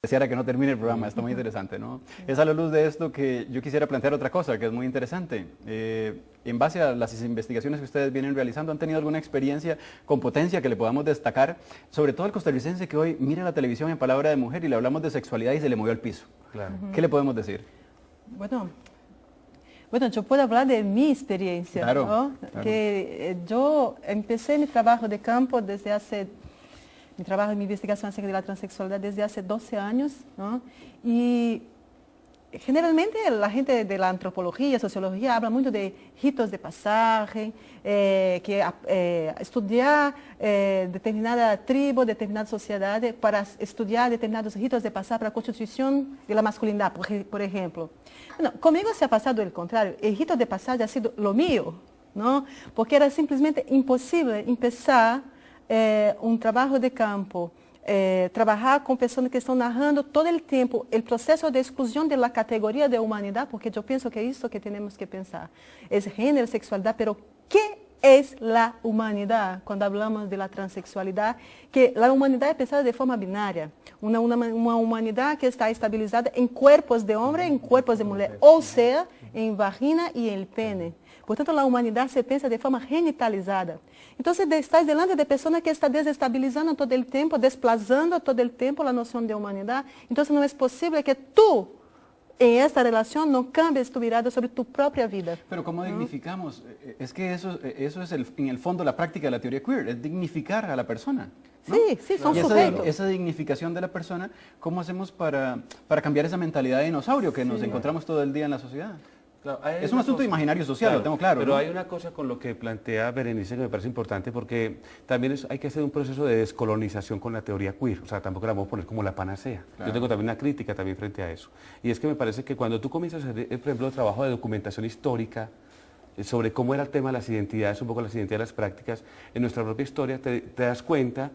Deseara que no termine el programa, está muy interesante, ¿no? Es a la luz de esto que yo quisiera plantear otra cosa que es muy interesante. En base a las investigaciones que ustedes vienen realizando, ¿han tenido alguna experiencia con potencia que le podamos destacar? Sobre todo al costarricense que hoy mira la televisión en Palabra de Mujer y le hablamos de sexualidad y se le movió el piso. Claro. ¿Qué le podemos decir? Bueno, yo puedo hablar de mi experiencia, Claro, ¿no? claro. Que yo empecé mi trabajo de campo mi trabajo en mi investigación acerca de la transexualidad desde hace 12 años, ¿no? Y generalmente la gente de la antropología, sociología, habla mucho de ritos de pasaje, estudiar determinada tribu, determinada sociedad para estudiar determinados ritos de pasaje para la constitución de la masculinidad, por ejemplo. Bueno, conmigo se ha pasado el contrario. El rito de pasaje ha sido lo mío, ¿no? Porque era simplemente imposible empezar un trabajo de campo, trabajar con personas que están narrando todo el tiempo el proceso de exclusión de la categoría de humanidad, porque yo pienso que es eso que tenemos que pensar. Es género, sexualidad, pero ¿qué es la humanidad cuando hablamos de la transexualidad? Que la humanidad es pensada de forma binaria, una humanidad que está estabilizada en cuerpos de hombre, en cuerpos de mujer, o sea, en vagina y en el pene. Por tanto, la humanidad se piensa de forma genitalizada. Entonces, estás delante de personas que están desestabilizando todo el tiempo, desplazando todo el tiempo la noción de humanidad. Entonces, no es posible que tú, en esta relación, no cambies tu mirada sobre tu propia vida. Pero ¿cómo dignificamos? Es que eso es en el fondo la práctica de la teoría queer, es dignificar a la persona, ¿no? Sí, sí, son y sujetos. esa dignificación de la persona, ¿cómo hacemos para cambiar esa mentalidad de dinosaurio que nos encontramos todo el día en la sociedad? Claro, Es un asunto imaginario social, lo tengo claro. Pero ¿no? hay una cosa con lo que plantea Berenice que me parece importante porque también hay que hacer un proceso de descolonización con la teoría queer. O sea, tampoco la vamos a poner como la panacea. Claro. Yo tengo también una crítica también frente a eso. Y es que me parece que cuando tú comienzas a hacer, por ejemplo, trabajo de documentación histórica sobre cómo era el tema de las identidades, un poco las identidades, las prácticas, en nuestra propia historia te das cuenta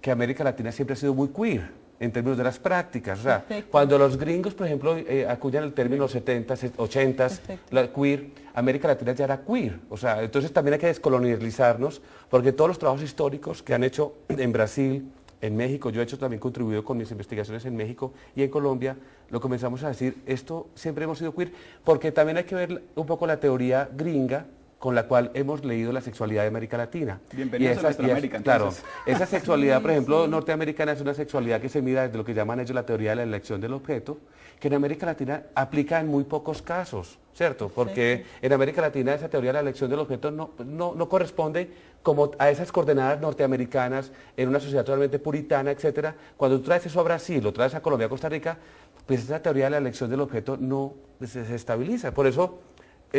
que América Latina siempre ha sido muy queer en términos de las prácticas. O sea, Perfecto. cuando los gringos, por ejemplo, acuñan el término en los 70s, 80s, la queer, América Latina ya era queer. O sea, entonces también hay que descolonializarnos, porque todos los trabajos históricos que han hecho en Brasil, en México, yo he hecho también contribuido con mis investigaciones en México y en Colombia, lo comenzamos a decir, esto siempre hemos sido queer, porque también hay que ver un poco la teoría gringa, con la cual hemos leído la sexualidad de América Latina. Bienvenidos a nuestra América, claro, entonces. esa sexualidad, por ejemplo, norteamericana es una sexualidad que se mira desde lo que llaman ellos la teoría de la elección del objeto, que en América Latina aplica en muy pocos casos, ¿cierto? Porque en América Latina esa teoría de la elección del objeto no corresponde como a esas coordenadas norteamericanas en una sociedad totalmente puritana, etcétera. Cuando tú traes eso a Brasil o traes a Colombia, a Costa Rica, pues esa teoría de la elección del objeto no se estabiliza. Por eso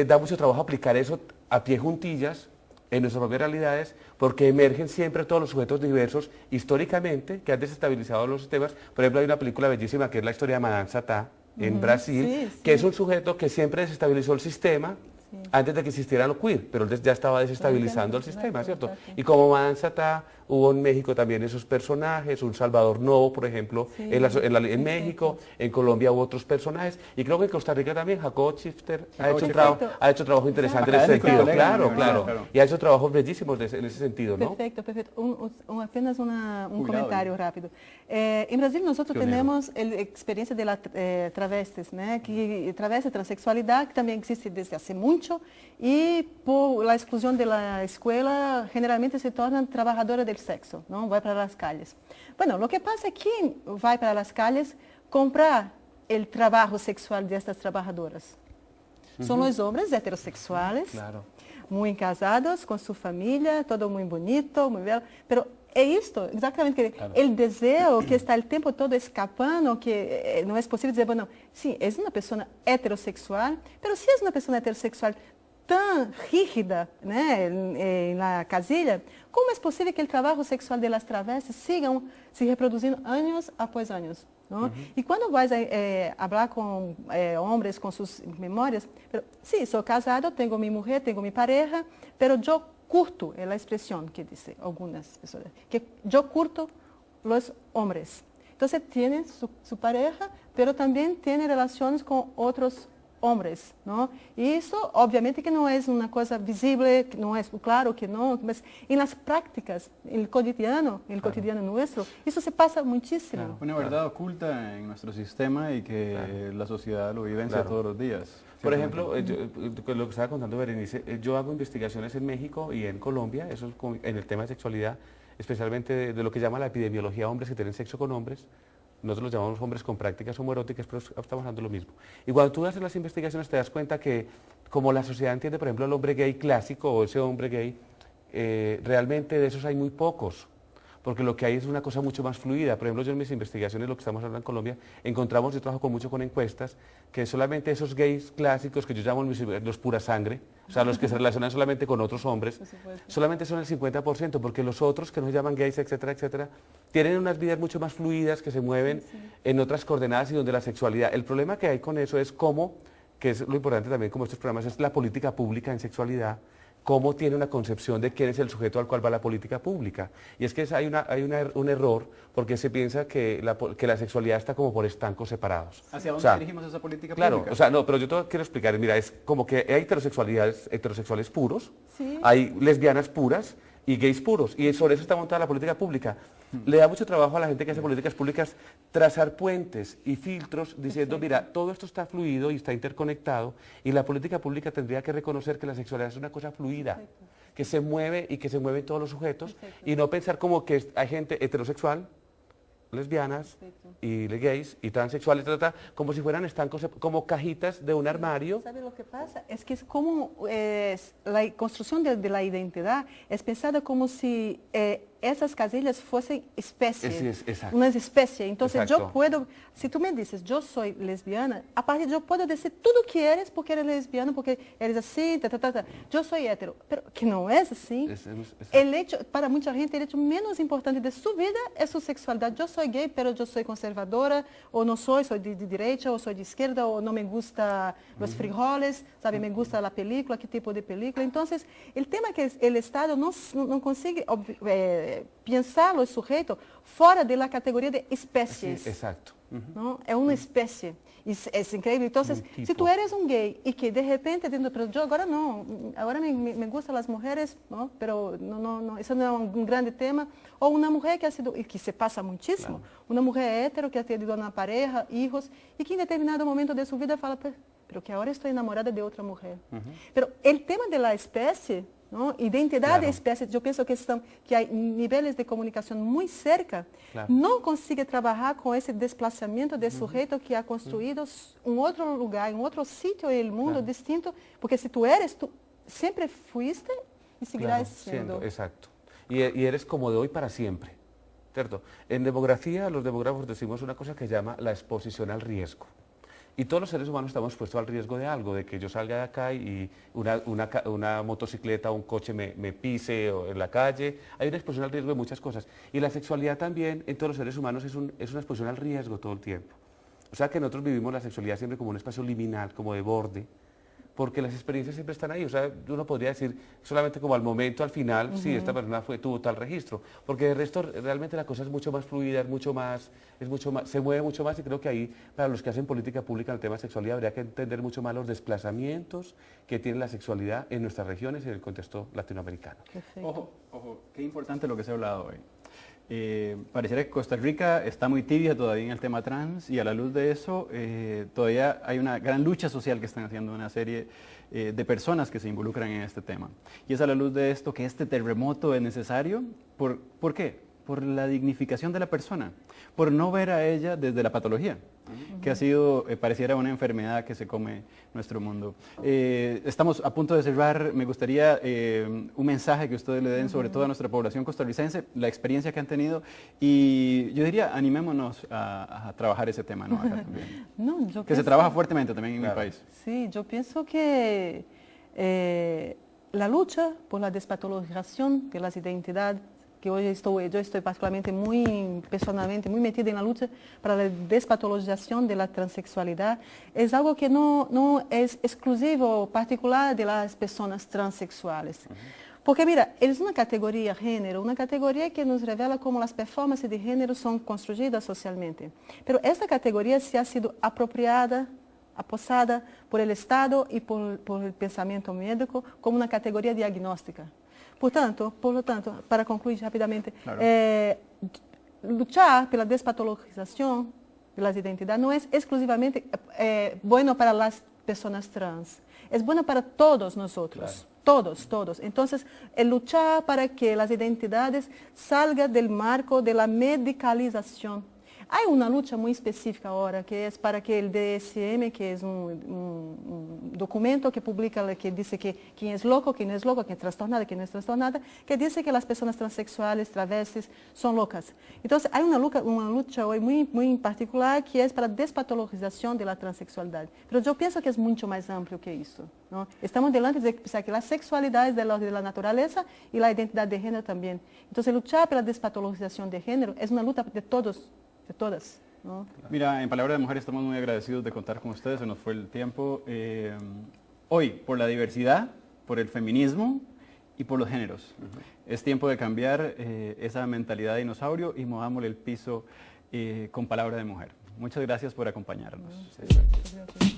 da mucho trabajo aplicar eso a pie juntillas en nuestras propias realidades, porque emergen siempre todos los sujetos diversos históricamente que han desestabilizado los sistemas. Por ejemplo, hay una película bellísima que es la historia de Madame Satá en Brasil, que es un sujeto que siempre desestabilizó el sistema antes de que existiera lo queer, pero él ya estaba desestabilizando el sistema, ¿cierto? Y como Madame Satá, hubo en México también esos personajes, un Salvador Novo, por ejemplo, en México, en Colombia hubo otros personajes, y creo que en Costa Rica también Jacob Schifter ha hecho un trabajo interesante en ese sentido, claro, y ha hecho trabajos bellísimos en ese sentido, ¿no? Perfecto. Apenas un comentario rápido. En Brasil nosotros tenemos la experiencia de las travestis, ¿no? Que travesti, transexualidad, que también existe desde hace mucho, y por la exclusión de la escuela generalmente se tornan trabajadoras del sexo, ¿no? Va para las calles. Bueno, lo que pasa es que ¿quién va para las calles comprar el trabajo sexual de estas trabajadoras? Son los hombres heterosexuales, muy casados, con su familia, todo muy bonito, muy bello, pero es esto, exactamente, el deseo que está el tiempo todo escapando, que no es posible decir, bueno, sí, es una persona heterosexual, pero si es una persona heterosexual tan rígida, né, en la casilla, ¿cómo es posible que el trabajo sexual de las travestis sigan se reproduciendo años após años? ¿No? Y cuando vas a hablar con hombres, con sus memorias, pero, sí, soy casado, tengo mi mujer, tengo mi pareja, pero yo curto, es la expresión que dice algunas personas, que yo curto los hombres. Entonces tiene su pareja, pero también tiene relaciones con otros hombres, ¿no? Y eso obviamente que no es una cosa visible, que no es claro que no, pero en las prácticas, en el cotidiano nuestro, eso se pasa muchísimo. Claro. Una verdad oculta en nuestro sistema y que la sociedad lo vivencia todos los días. Por ejemplo, lo que estaba contando Berenice, yo hago investigaciones en México y en Colombia, eso es en el tema de sexualidad, especialmente de lo que llama la epidemiología hombres que tienen sexo con hombres. Nosotros los llamamos hombres con prácticas homoeróticas, pero estamos hablando lo mismo. Y cuando tú haces las investigaciones te das cuenta que como la sociedad entiende, por ejemplo, el hombre gay clásico o ese hombre gay, realmente de esos hay muy pocos, porque lo que hay es una cosa mucho más fluida. Por ejemplo, yo en mis investigaciones, lo que estamos hablando en Colombia, encontramos, yo trabajo mucho con encuestas, que solamente esos gays clásicos, que yo llamo los pura sangre, o sea, los que se relacionan solamente con otros hombres, solamente son el 50%, porque los otros, que nos llaman gays, etcétera, etcétera, tienen unas vidas mucho más fluidas, que se mueven en otras coordenadas y donde la sexualidad. El problema que hay con eso es cómo, que es lo importante también como estos programas, es la política pública en sexualidad, cómo tiene una concepción de quién es el sujeto al cual va la política pública. Y es que hay un error porque se piensa que la sexualidad está como por estancos separados. ¿Hacia dónde dirigimos esa política claro, pública? O sea, no, pero yo te quiero explicar, mira, es como que hay heterosexuales puros, hay lesbianas puras y gays puros, y sobre eso está montada la política pública. Le da mucho trabajo a la gente que hace políticas públicas trazar puentes y filtros diciendo, mira, todo esto está fluido y está interconectado y la política pública tendría que reconocer que la sexualidad es una cosa fluida, que se mueve y que se mueven todos los sujetos y no pensar como que hay gente heterosexual, lesbianas y gays y transexuales, como si fueran estancos, como cajitas de un armario. ¿Sabe lo que pasa? Es que es como la construcción de la identidad es pensada como si esas casillas fuesen especies, unas especies. Entonces yo puedo, si tú me dices, yo soy lesbiana, a partir yo puedo decir tú lo que eres porque eres lesbiana, porque eres así, yo soy hetero, pero que no es así. El hecho, para mucha gente, el hecho menos importante de su vida es su sexualidad. Yo soy gay, pero yo soy conservadora, o no soy de derecha, o soy de izquierda, o no me gusta los frijoles, ¿sabe? Me gusta la película, qué tipo de película. Entonces, el tema que el Estado no consigue pensar los sujetos fuera de la categoría de especies. Sí, exacto. ¿No? Es una especie. Es increíble. Entonces, si tú eres un gay y que de repente, pero yo ahora no, ahora me gustan las mujeres, ¿no? Pero no, eso no es un grande tema. O una mujer que ha sido, y que se pasa muchísimo, una mujer hetero que ha tenido una pareja, hijos, y que en determinado momento de su vida fala, pero que ahora estoy enamorada de otra mujer. Pero el tema de la especie, ¿no? Identidad de especies, yo pienso que hay niveles de comunicación muy cerca, no consigue trabajar con ese desplazamiento de sujeto que ha construido un otro lugar, un otro sitio en el mundo distinto, porque si tú eres, tú siempre fuiste y seguirás siendo. Exacto. Y eres como de hoy para siempre, ¿cierto? En demografía, los demógrafos decimos una cosa que se llama la exposición al riesgo. Y todos los seres humanos estamos expuestos al riesgo de algo, de que yo salga de acá y una motocicleta o un coche me pise o en la calle. Hay una exposición al riesgo de muchas cosas. Y la sexualidad también en todos los seres humanos es una exposición al riesgo todo el tiempo. O sea que nosotros vivimos la sexualidad siempre como un espacio liminal, como de borde, porque las experiencias siempre están ahí. O sea, uno podría decir solamente como al momento, al final, sí, esta persona tuvo tal registro, porque de resto realmente la cosa es mucho más fluida, se mueve mucho más y creo que ahí, para los que hacen política pública en el tema de sexualidad, habría que entender mucho más los desplazamientos que tiene la sexualidad en nuestras regiones y en el contexto latinoamericano. Ojo, qué importante lo que se ha hablado hoy. Pareciera que Costa Rica está muy tibia todavía en el tema trans y a la luz de eso todavía hay una gran lucha social que están haciendo una serie de personas que se involucran en este tema. Y es a la luz de esto que este terremoto es necesario. ¿Por qué? Por la dignificación de la persona, por no ver a ella desde la patología, que ha sido, pareciera una enfermedad que se come nuestro mundo. Estamos a punto de cerrar, me gustaría un mensaje que ustedes le den sobre todo a nuestra población costarricense, la experiencia que han tenido y yo diría, animémonos a trabajar ese tema, ¿no? Acá también. Que se trabaja fuertemente también en mi país. Sí, yo pienso que la lucha por la despatologización de las identidades, que hoy yo estoy particularmente personalmente muy metida en la lucha para la despatologización de la transexualidad, es algo que no es exclusivo o particular de las personas transexuales. Porque mira, es una categoría género, una categoría que nos revela cómo las performances de género son construidas socialmente. Pero esta categoría se ha sido apropiada aposada por el Estado y por el pensamiento médico como una categoría diagnóstica. Por lo tanto, para concluir rápidamente, claro. Luchar pela despatologización de las identidades no es exclusivamente bueno para las personas trans, es bueno para todos nosotros. Claro. Todos. Entonces, luchar para que las identidades salgan del marco de la medicalización. Hay una lucha muy específica ahora, que es para que el DSM, que es un documento que publica, que dice que quién es loco, quién no es loco, quién es trastornada, quién no es trastornada, que dice que las personas transexuales, travestis, son locas. Entonces, hay una lucha hoy muy particular que es para despatologización de la transexualidad. Pero yo pienso que es mucho más amplio que eso, ¿no? Estamos delante de pensar que la sexualidad es de la naturaleza y la identidad de género también. Entonces, luchar por la despatologización de género es una lucha de todos. De todas, ¿no? Mira, en Palabra de Mujer estamos muy agradecidos de contar con ustedes, se nos fue el tiempo. Hoy, por la diversidad, por el feminismo y por los géneros. Es tiempo de cambiar esa mentalidad de dinosaurio y movámosle el piso con Palabra de Mujer. Muchas gracias por acompañarnos. Muchas gracias.